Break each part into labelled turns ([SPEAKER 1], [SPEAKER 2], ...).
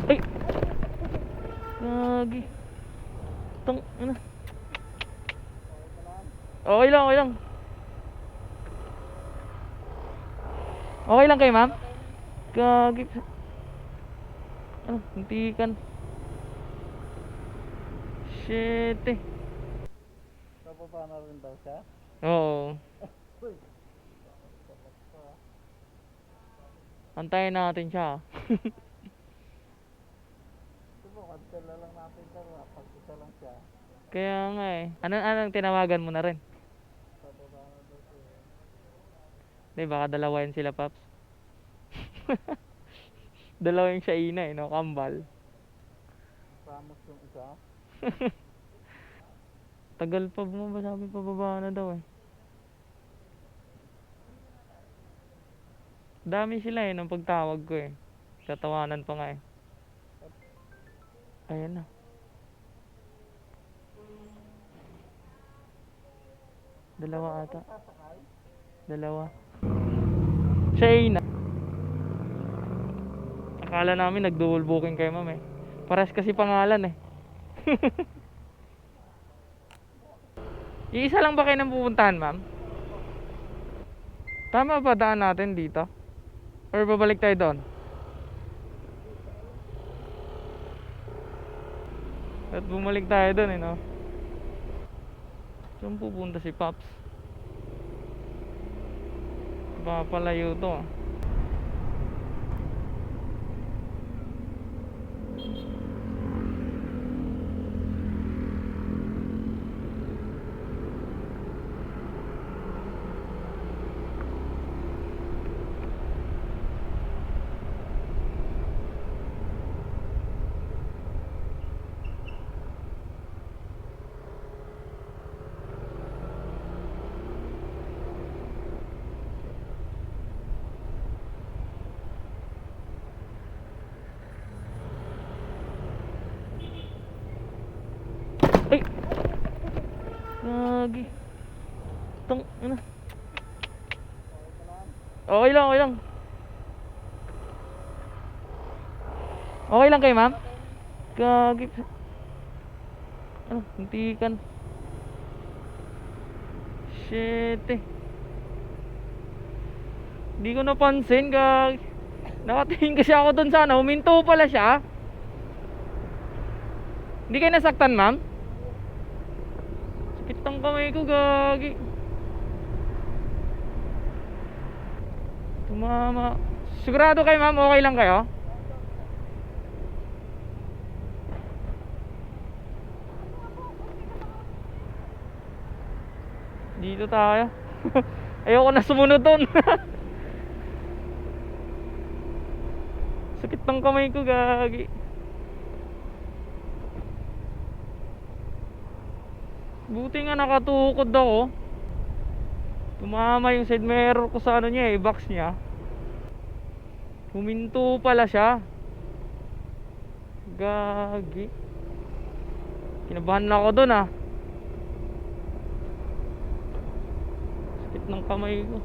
[SPEAKER 1] Ay! Gagi. Tang, ano? Okay lang, okay lang. Okay lang kayo, ma'am? Gagi. Ano, hintikan. Shit eh.
[SPEAKER 2] Nababa na rin daw siya?
[SPEAKER 1] Oo.
[SPEAKER 2] Uy!
[SPEAKER 1] Antayin natin siya.
[SPEAKER 2] Subukan sila lang natin dalawa. Pag isa lang siya,
[SPEAKER 1] Kaya nga eh. Anong tinawagan mo na rin?
[SPEAKER 2] bababa na daw siya.
[SPEAKER 1] Di, baka dalawain sila, Paps. Dalawa yung Shaina eh, no? Kambal.
[SPEAKER 2] Ramos yung isa.
[SPEAKER 1] Tagal pa bumaba, sabi pababa na daw eh. Dami sila eh, nung pagtawag ko eh. Tatawanan pa nga eh. Ayan na. Dalawa ata.
[SPEAKER 2] Sasakay?
[SPEAKER 1] Dalawa. Shaina. Akala namin nag-dual booking kayo, ma'am eh. Pares kasi pangalan eh. Iisa lang ba kayo nang pupuntahan, ma'am? Tama ba daan natin dito? Or babalik tayo doon? At bumalik tayo doon eh, no? Saan pupunta si Pops? Papalayo to. Ay! Gagi. Tang, ano? Okay lang, okay lang. Okay lang kayo, ma'am? Gagi. Ano, hintikan. Shit eh. Hindi ko napansin, gagi. Nakatingin kasi ako dun sana, huminto pala siya. Hindi kayo nasaktan, ma'am? Sakit ng kamay ko, gagi. Tumama. Sigurado kayo, ma'am? Okay lang kayo? Dito tayo. Ayoko na sumunod doon. Sakit ng kamay ko, gagi. Buti nga nakatukod ako. Tumama yung side mirror ko sa ano niya eh, box niya. Huminto pala siya. Gagi. Kinabahan na ako doon ah. Sakit ng kamay ko.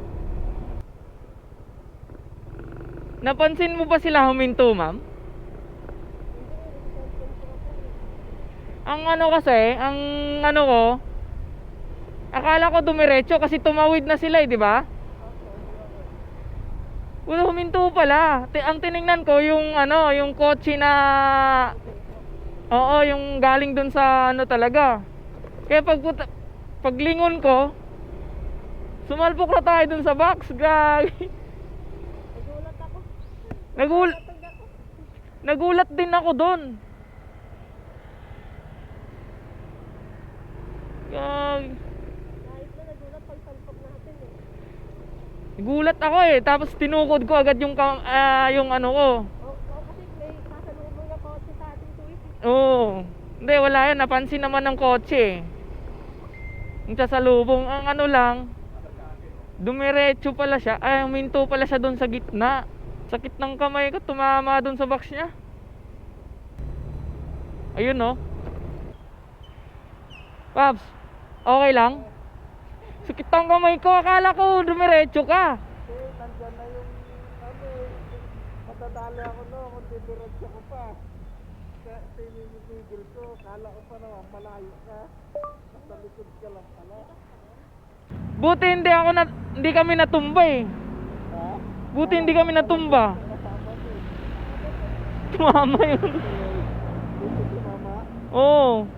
[SPEAKER 1] Napansin mo ba sila huminto, ma'am? Ang ano kasi, ang ano ko, akala ko dumiretso kasi tumawid na sila eh, di ba? Wala, huminto pala. Ang tiningnan ko yung ano, yung kotse na oo, yung galing dun sa ano talaga. Kaya paglingon ko, sumalpok na tayo dun sa box, gagi.
[SPEAKER 3] Nagulat ako.
[SPEAKER 1] Nagulat din ako dun. Gagi.
[SPEAKER 3] Kahit na nagulat pag salpok natin eh.
[SPEAKER 1] Nagulat ako eh, tapos tinukod ko agad yung yung ano ko.
[SPEAKER 3] Oo, kasi may kasalubong na kotse sa ating tuwid.
[SPEAKER 1] Oo. Hindi, wala yan. Napansin naman ng kotse. Yung sasalubong, ang ano lang, dumiretso pala siya. Ay, huminto pala siya doon sa gitna. Sakit ng kamay ko, tumama doon sa box niya. Ayun no. Paps, okay lang? Sakit ng kamay ko, akala ko dumiretso ka.
[SPEAKER 2] Kasi nandyan na yung ano, matadali ako no, kung didiretso ko pa. tinigil ko. Kala ko pa naman malayo ka. Nasa likod ka lang pala.
[SPEAKER 1] Buti hindi kami natumba eh.
[SPEAKER 2] Ha?
[SPEAKER 1] Buti hindi kami natumba.
[SPEAKER 2] Kasama mo eh.
[SPEAKER 1] Tumama yun.
[SPEAKER 2] Dito si mama.
[SPEAKER 1] Oo.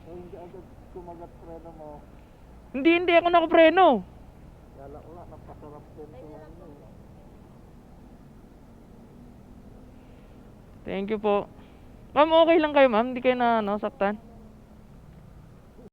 [SPEAKER 2] So hindi agad kumagat preno mo.
[SPEAKER 1] Hindi ako nakapreno.
[SPEAKER 2] Kala ko nga napasarap din ito.
[SPEAKER 1] Thank you po. Ma'am, okay lang kayo ma'am? Hindi kayo na saktan?